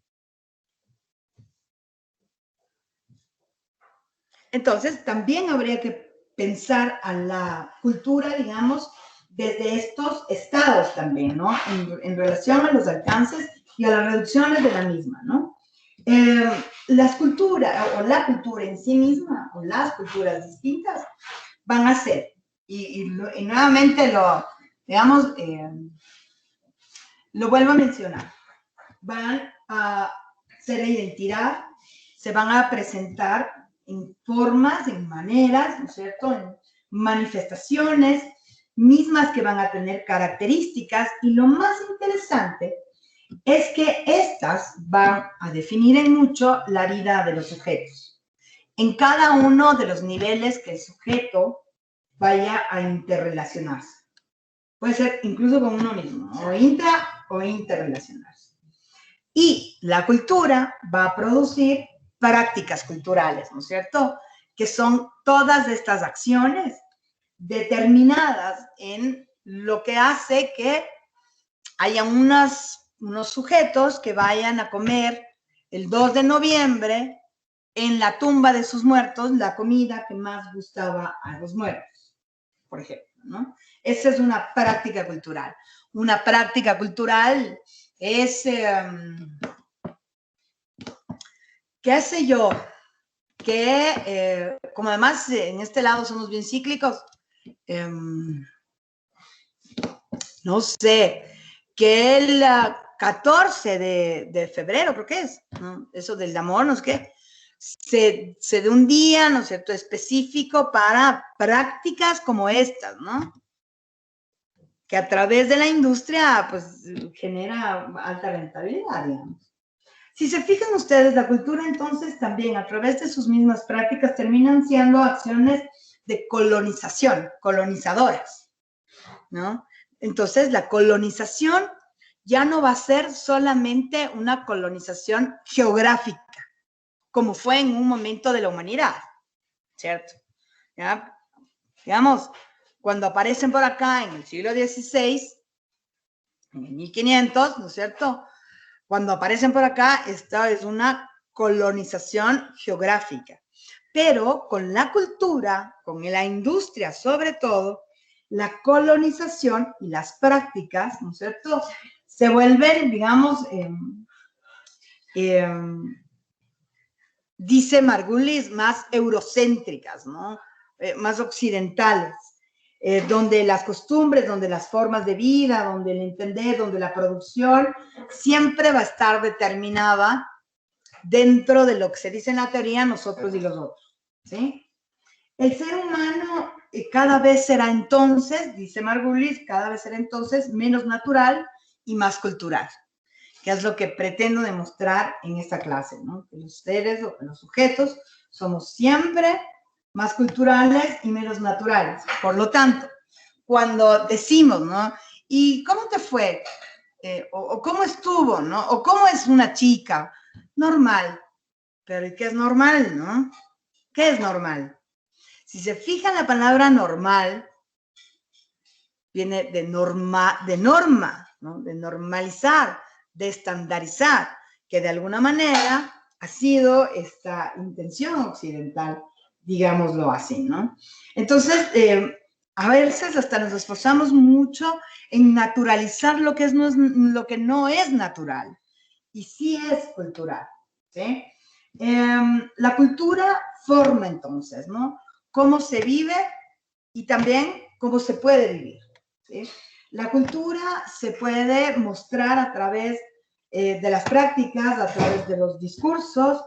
Entonces, también habría que pensar a la cultura, digamos, desde estos estados también, ¿no? En relación a los alcances y a las reducciones de la misma, ¿no? Las culturas, o la cultura en sí misma, o las culturas distintas, van a ser, y nuevamente lo vuelvo a mencionar, van a ser identidad, se van a presentar en formas, en maneras, ¿no es cierto?, en manifestaciones mismas que van a tener características, y lo más interesante es que estas van a definir en mucho la vida de los sujetos, en cada uno de los niveles que el sujeto vaya a interrelacionarse. Puede ser incluso con uno mismo, o intra o interrelacionarse. Y la cultura va a producir prácticas culturales, ¿no es cierto? Que son todas estas acciones determinadas en lo que hace que haya unos sujetos que vayan a comer el 2 de noviembre en la tumba de sus muertos la comida que más gustaba a los muertos, por ejemplo, ¿no? Esa es una práctica cultural. Una práctica cultural es, qué sé yo, que como además en este lado somos bien cíclicos, no sé, que el 14 de febrero, creo que es, ¿no? Eso del amor, no sé qué, se dé un día, ¿no es cierto?, específico para prácticas como estas, ¿no? Que a través de la industria, pues, genera alta rentabilidad, digamos. Si se fijan ustedes, la cultura entonces también a través de sus mismas prácticas terminan siendo acciones de colonización, colonizadoras, ¿no? Entonces la colonización ya no va a ser solamente una colonización geográfica, como fue en un momento de la humanidad, ¿cierto? ¿Ya? Digamos, cuando aparecen por acá en el siglo XVI, en el 1500, ¿no es cierto?, cuando aparecen por acá, esta es una colonización geográfica. Pero con la cultura, con la industria sobre todo, la colonización y las prácticas, ¿no es cierto?, se vuelven, digamos, dice Margulis, más eurocéntricas, ¿no? Más occidentales. Donde las costumbres, donde las formas de vida, donde el entender, donde la producción siempre va a estar determinada dentro de lo que se dice en la teoría nosotros y los otros, ¿sí? El ser humano cada vez será entonces, dice Margulis, cada vez será entonces menos natural y más cultural, que es lo que pretendo demostrar en esta clase, ¿no? Que los seres o los sujetos somos siempre más culturales y menos naturales. Por lo tanto, cuando decimos, ¿no? ¿Y cómo te fue? O cómo estuvo, ¿no? O cómo es una chica. Normal. Pero ¿y qué es normal, no? ¿Qué es normal? Si se fija la palabra normal, viene de norma, ¿no? De normalizar, de estandarizar, que de alguna manera ha sido esta intención occidental, digámoslo así, ¿no? Entonces, a veces hasta nos esforzamos mucho en naturalizar lo que no es natural y sí es cultural, ¿sí? La cultura forma entonces, ¿no? Cómo se vive y también cómo se puede vivir, ¿sí? La cultura se puede mostrar a través de las prácticas, a través de los discursos,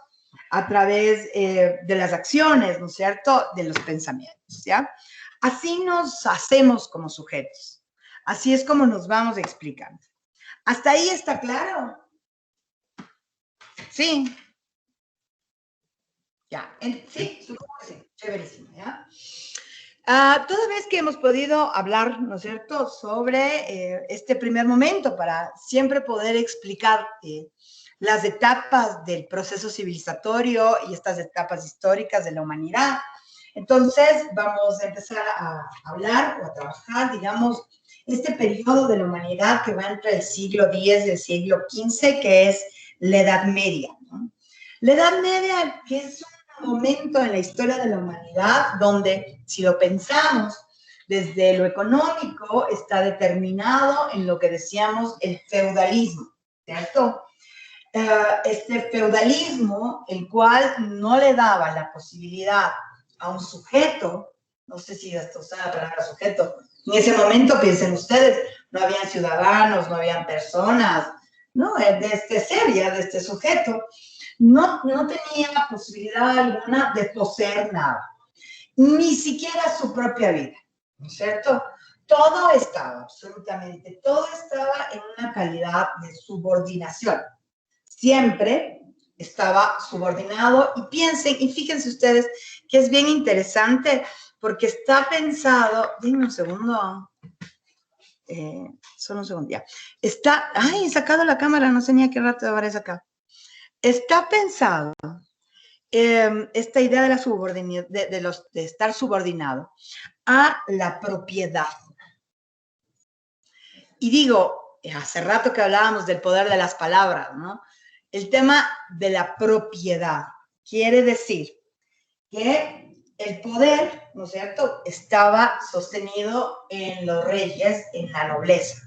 a través de las acciones, ¿no es cierto?, de los pensamientos, ¿ya? Así nos hacemos como sujetos. Así es como nos vamos explicando. ¿Hasta ahí está claro? Sí. Ya, sí, supongo que sí, chéverísimo, ¿ya? Toda vez que hemos podido hablar, ¿no es cierto?, sobre este primer momento para siempre poder explicar las etapas del proceso civilizatorio y estas etapas históricas de la humanidad. Entonces, vamos a empezar a hablar o a trabajar, digamos, este periodo de la humanidad que va entre el siglo X y el siglo XV, que es la Edad Media, ¿no? La Edad Media, que es un momento en la historia de la humanidad donde, si lo pensamos desde lo económico, está determinado en lo que decíamos el feudalismo, ¿cierto? Este feudalismo, el cual no le daba la posibilidad a un sujeto, no sé si hasta usar la palabra sujeto, en ese momento, piensen ustedes, no habían ciudadanos, no habían personas, ¿no? De este ser, ya de este sujeto, no tenía posibilidad alguna de poseer nada, ni siquiera su propia vida, ¿no es cierto? todo estaba, absolutamente, todo estaba en una calidad de subordinación. Siempre estaba subordinado y piensen, y fíjense ustedes que es bien interesante porque está pensado, denme un segundo, solo un segundo ya, está, ay, he sacado la cámara, no sé ni a qué rato habré sacado. Está pensado esta idea de la de estar subordinado a la propiedad. Y digo, hace rato que hablábamos del poder de las palabras, ¿no? El tema de la propiedad quiere decir que el poder, ¿no es cierto?, estaba sostenido en los reyes, en la nobleza.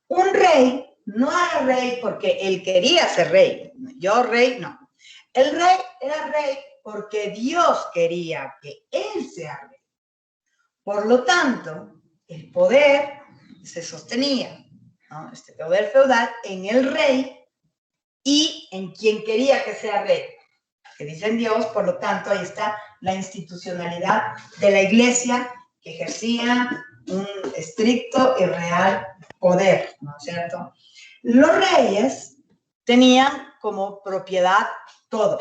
Un rey no era rey porque él quería ser rey. Yo rey, no. El rey era rey porque Dios quería que él sea rey. Por lo tanto, el poder se sostenía, ¿no?, este poder feudal, en el rey y en quien quería que sea rey, que dicen Dios. Por lo tanto, ahí está la institucionalidad de la iglesia que ejercía un estricto y real poder, ¿no es cierto? Los reyes tenían como propiedad todo.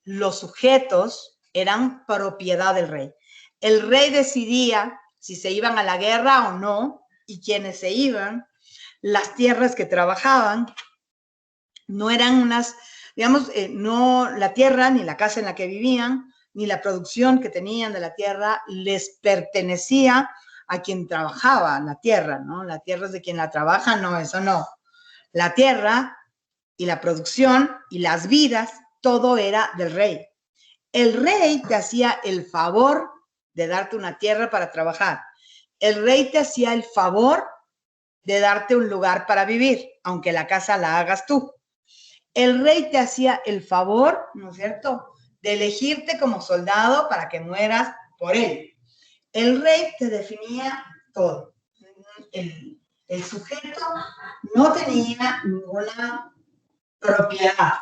Los sujetos eran propiedad del rey. El rey decidía si se iban a la guerra o no, y quienes se iban, las tierras que trabajaban, no eran unas, digamos, no la tierra, ni la casa en la que vivían, ni la producción que tenían de la tierra les pertenecía a quien trabajaba la tierra, ¿no? La tierra es de quien la trabaja, no, eso no. La tierra y la producción y las vidas, todo era del rey. El rey te hacía el favor de darte una tierra para trabajar. El rey te hacía el favor de darte un lugar para vivir, aunque la casa la hagas tú. El rey te hacía el favor, ¿no es cierto?, de elegirte como soldado para que mueras por él. El rey te definía todo. El sujeto no tenía ninguna propiedad,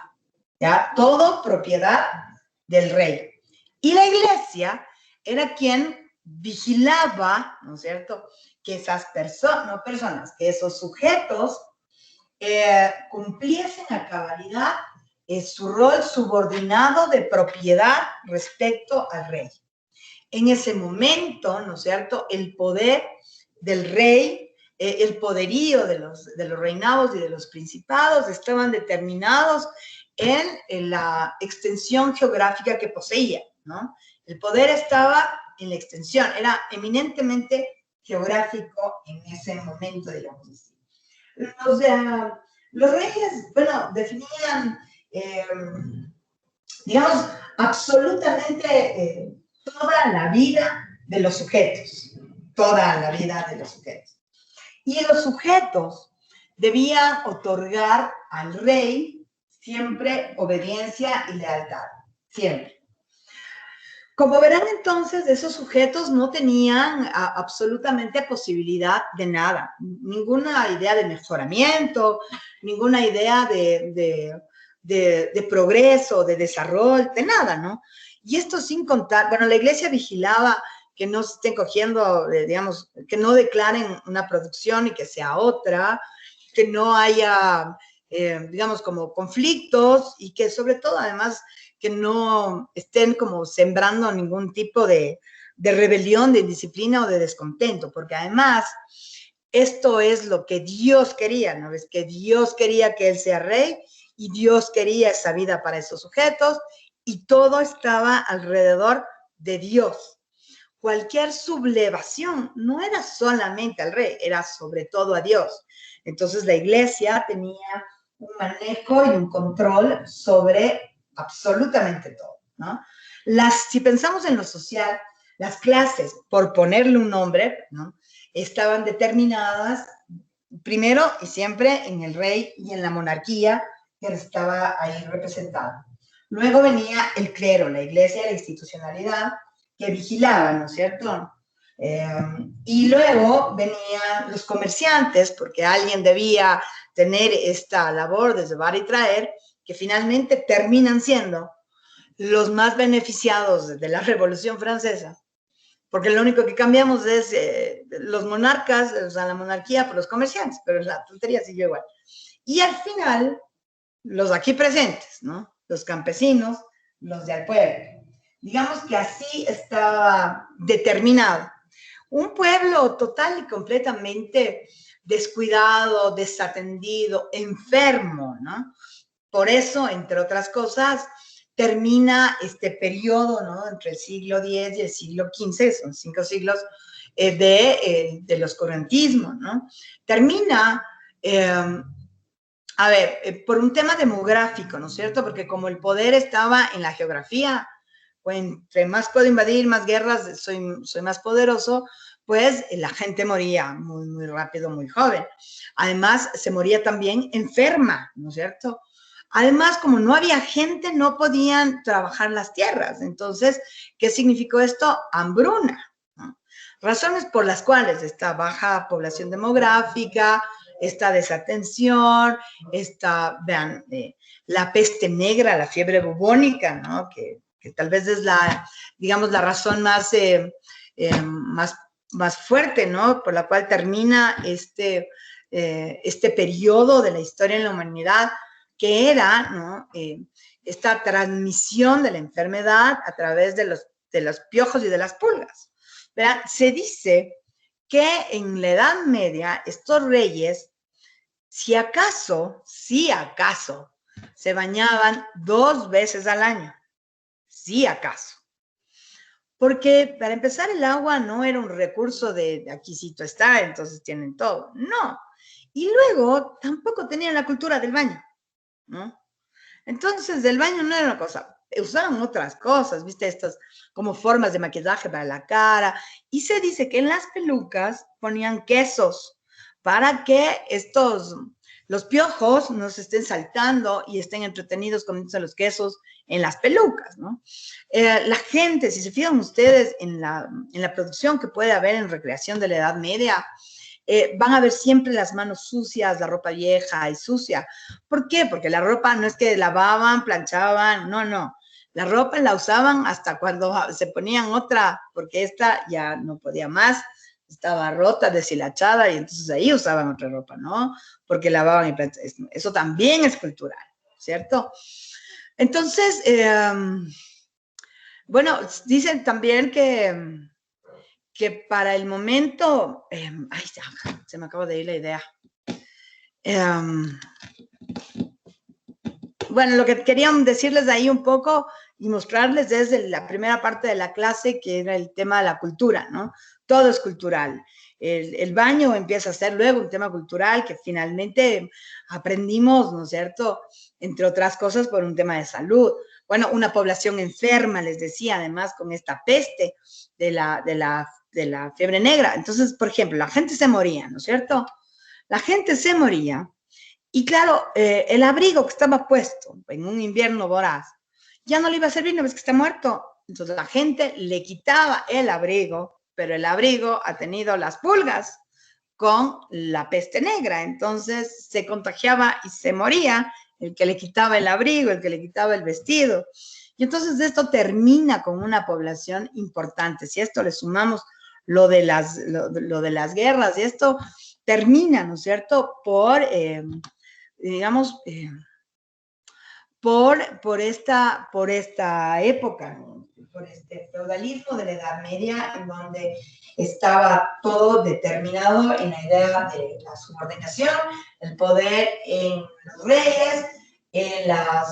¿ya? Todo propiedad del rey. Y la iglesia era quien vigilaba, ¿no es cierto?, que esas personas, que esos sujetos cumpliesen a cabalidad su rol subordinado de propiedad respecto al rey. En ese momento, ¿no es cierto?, el poder del rey, el poderío de los reinados y de los principados estaban determinados en la extensión geográfica que poseía, ¿no? El poder estaba en la extensión, era eminentemente geográfico en ese momento, digamos así. Los reyes, bueno, definían, digamos, absolutamente toda la vida de los sujetos, toda la vida de los sujetos. Y los sujetos debían otorgar al rey siempre obediencia y lealtad, siempre. Como verán, entonces, esos sujetos no tenían absolutamente posibilidad de nada, ninguna idea de mejoramiento, ninguna idea de progreso, de desarrollo, de nada, ¿no? Y esto sin contar, bueno, la iglesia vigilaba que no se estén cogiendo, digamos, que no declaren una producción y que sea otra, que no haya, digamos, como conflictos y que sobre todo, además, que no estén como sembrando ningún tipo de rebelión, de indisciplina o de descontento, porque además esto es lo que Dios quería, ¿no? Es que Dios quería que Él sea rey y Dios quería esa vida para esos sujetos y todo estaba alrededor de Dios. Cualquier sublevación no era solamente al rey, era sobre todo a Dios. Entonces la iglesia tenía un manejo y un control sobre absolutamente todo, ¿no? Si pensamos en lo social, las clases, por ponerle un nombre, ¿no?, estaban determinadas primero y siempre en el rey y en la monarquía que estaba ahí representada. Luego venía el clero, la iglesia, la institucionalidad que vigilaba, ¿no es cierto? Y luego venían los comerciantes, porque alguien debía tener esta labor de llevar y traer, que finalmente terminan siendo los más beneficiados de la Revolución Francesa, porque lo único que cambiamos es los monarcas, o sea, la monarquía por los comerciantes, pero la tontería siguió igual. Y al final, los aquí presentes, ¿no? Los campesinos, los del pueblo. Digamos que así estaba determinado. Un pueblo total y completamente descuidado, desatendido, enfermo, ¿no? Por eso, entre otras cosas, termina este periodo, ¿no? Entre el siglo X y el siglo XV, son 5 siglos del oscurantismo, ¿no? Termina, por un tema demográfico, ¿no es cierto? Porque como el poder estaba en la geografía, pues entre más puedo invadir, más guerras, soy más poderoso, pues la gente moría muy, muy rápido, muy joven. Además, se moría también enferma, ¿no es cierto? Además, como no había gente, no podían trabajar las tierras. Entonces, ¿qué significó esto? Hambruna, ¿no? Razones por las cuales esta baja población demográfica, esta desatención, vean, la peste negra, la fiebre bubónica, ¿no? Que tal vez es digamos, la razón más fuerte, ¿no? Por la cual termina este periodo de la historia en la humanidad, que era, ¿no? Esta transmisión de la enfermedad a través de los piojos y de las pulgas. ¿Verdad? Se dice que en la Edad Media estos reyes, si acaso, se bañaban 2 veces al año. Si acaso. Porque para empezar el agua no era un recurso de aquícito está, entonces tienen todo. No. Y luego tampoco tenían la cultura del baño, ¿no? Entonces el baño no era una cosa, usaban otras cosas, ¿viste? Estas como formas de maquillaje para la cara. Y se dice que en las pelucas ponían quesos para que los piojos no se estén saltando y estén entretenidos comiéndose los quesos en las pelucas, ¿no? La gente, si se fijan ustedes en la producción que puede haber en recreación de la Edad Media, van a ver siempre las manos sucias, la ropa vieja y sucia. ¿Por qué? Porque la ropa no es que lavaban, planchaban, no. La ropa la usaban hasta cuando se ponían otra, porque esta ya no podía más, estaba rota, deshilachada, y entonces ahí usaban otra ropa, ¿no? Porque lavaban y planchaban. Eso también es cultural, ¿cierto? Entonces, bueno, dicen también que para el momento, se me acaba de ir la idea. Bueno, lo que querían decirles ahí un poco y mostrarles desde la primera parte de la clase, que era el tema de la cultura, ¿no? Todo es cultural. El baño empieza a ser luego un tema cultural que finalmente aprendimos, ¿no es cierto? Entre otras cosas, por un tema de salud. Bueno, una población enferma, les decía, además con esta peste de la fiebre negra. Entonces, por ejemplo, la gente se moría, ¿no es cierto? La gente se moría y claro, el abrigo que estaba puesto en un invierno voraz ya no le iba a servir, no ves que está muerto. Entonces la gente le quitaba el abrigo, pero el abrigo ha tenido las pulgas con la peste negra, entonces se contagiaba y se moría el que le quitaba el abrigo, el que le quitaba el vestido. Y entonces esto termina con una población importante. Si a esto le sumamos lo de las guerras, y esto termina, ¿no es cierto?, por esta época, ¿no? Por este feudalismo de la Edad Media, en donde estaba todo determinado en la idea de la subordinación, el poder en los reyes, en la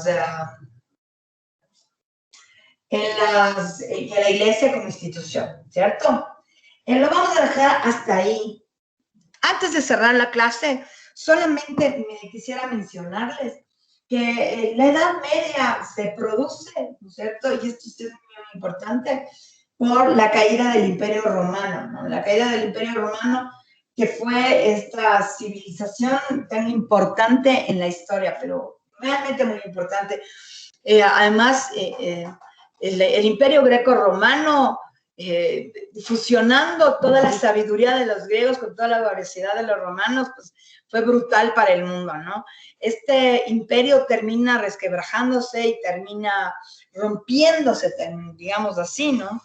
iglesia como institución, ¿cierto? Lo vamos a dejar hasta ahí. Antes de cerrar la clase, solamente me quisiera mencionarles que la Edad Media se produce, ¿no es cierto? Y esto es muy importante, por la caída del Imperio Romano, ¿no? La caída del Imperio Romano, que fue esta civilización tan importante en la historia, pero realmente muy importante. Además, el Imperio Greco-Romano, fusionando toda la sabiduría de los griegos con toda la voracidad de los romanos, pues fue brutal para el mundo, ¿no? Este imperio termina resquebrajándose y termina rompiéndose, digamos así, ¿no?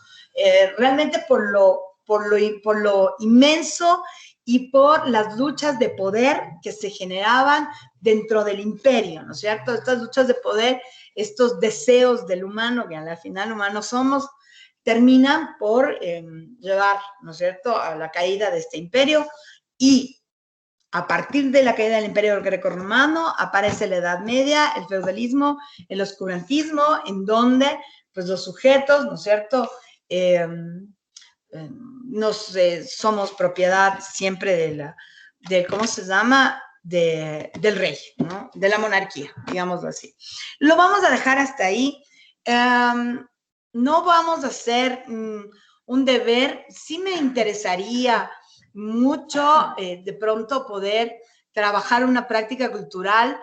realmente por lo inmenso y por las luchas de poder que se generaban dentro del imperio, ¿no es cierto? Estas luchas de poder, estos deseos del humano, que al final humanos somos, terminan por llevar, ¿no es cierto?, a la caída de este imperio, y a partir de la caída del imperio grecorromano aparece la Edad Media, el feudalismo, el oscurantismo, en donde pues los sujetos, ¿no es cierto?, somos propiedad siempre ¿cómo se llama?, del rey, ¿no?, de la monarquía, digámoslo así. Lo vamos a dejar hasta ahí. No vamos a hacer un deber. Sí me interesaría mucho de pronto poder trabajar una práctica cultural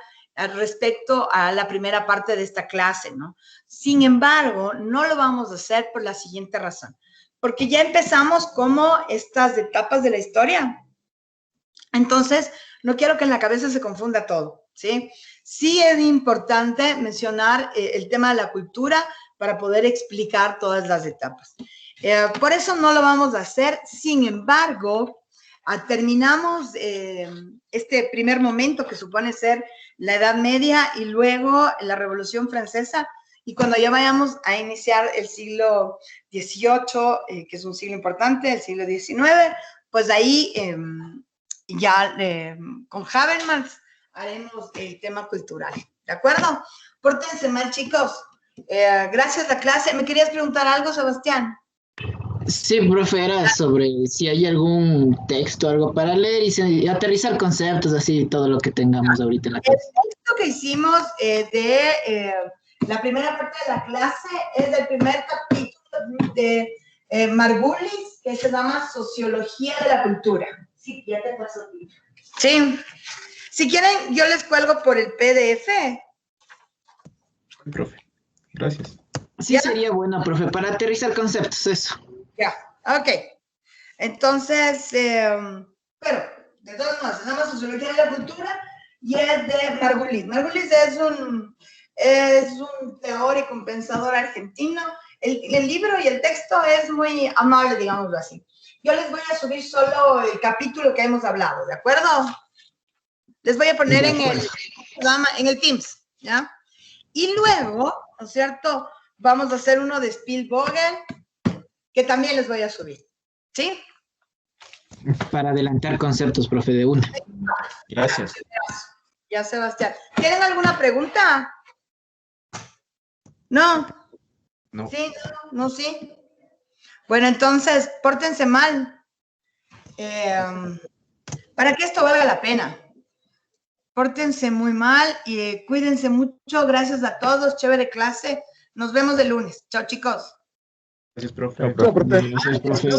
respecto a la primera parte de esta clase, ¿no? Sin embargo, no lo vamos a hacer por la siguiente razón, porque ya empezamos como estas etapas de la historia. Entonces, no quiero que en la cabeza se confunda todo, ¿sí? Sí es importante mencionar el tema de la cultura para poder explicar todas las etapas. Por eso no lo vamos a hacer. Sin embargo, terminamos este primer momento que supone ser la Edad Media y luego la Revolución Francesa, y cuando ya vayamos a iniciar el siglo XVIII, que es un siglo importante, el siglo XIX, pues ahí ya con Habermas haremos el tema cultural, ¿de acuerdo? Pórtense mal, chicos. Gracias a la clase. ¿Me querías preguntar algo, Sebastián? Sí, profe, era sobre si hay algún texto, algo para leer y aterrizar conceptos, así, todo lo que tengamos ahorita en la clase. El texto que hicimos de la primera parte de la clase es del primer capítulo de Margulis, que se llama Sociología de la Cultura. Sí, ya te paso. Sí. Si quieren, yo les cuelgo por el PDF. Profe, gracias. Sí, ¿ya? Sería bueno, profe, para aterrizar conceptos, eso. Ya, ok. Entonces, pero, de todas maneras, se llama Sociología de la Cultura y es de Margulis. Margulis es un teórico, un pensador argentino. El libro y el texto es muy amable, digámoslo así. Yo les voy a subir solo el capítulo que hemos hablado, ¿de acuerdo? Les voy a poner en el Teams, ¿ya? Y luego, ¿no es cierto?, vamos a hacer uno de Spielvogel, que también les voy a subir, ¿sí? Para adelantar conceptos, profe, de una. Gracias. Ya, Sebastián. ¿Tienen alguna pregunta? ¿No? No. ¿Sí? ¿No? ¿Sí? Bueno, entonces, pórtense mal. Para que esto valga la pena. Pórtense muy mal y cuídense mucho. Gracias a todos. Chévere clase. Nos vemos el lunes. Chao, chicos. Gracias, profe. Chao, profe. Gracias, profe.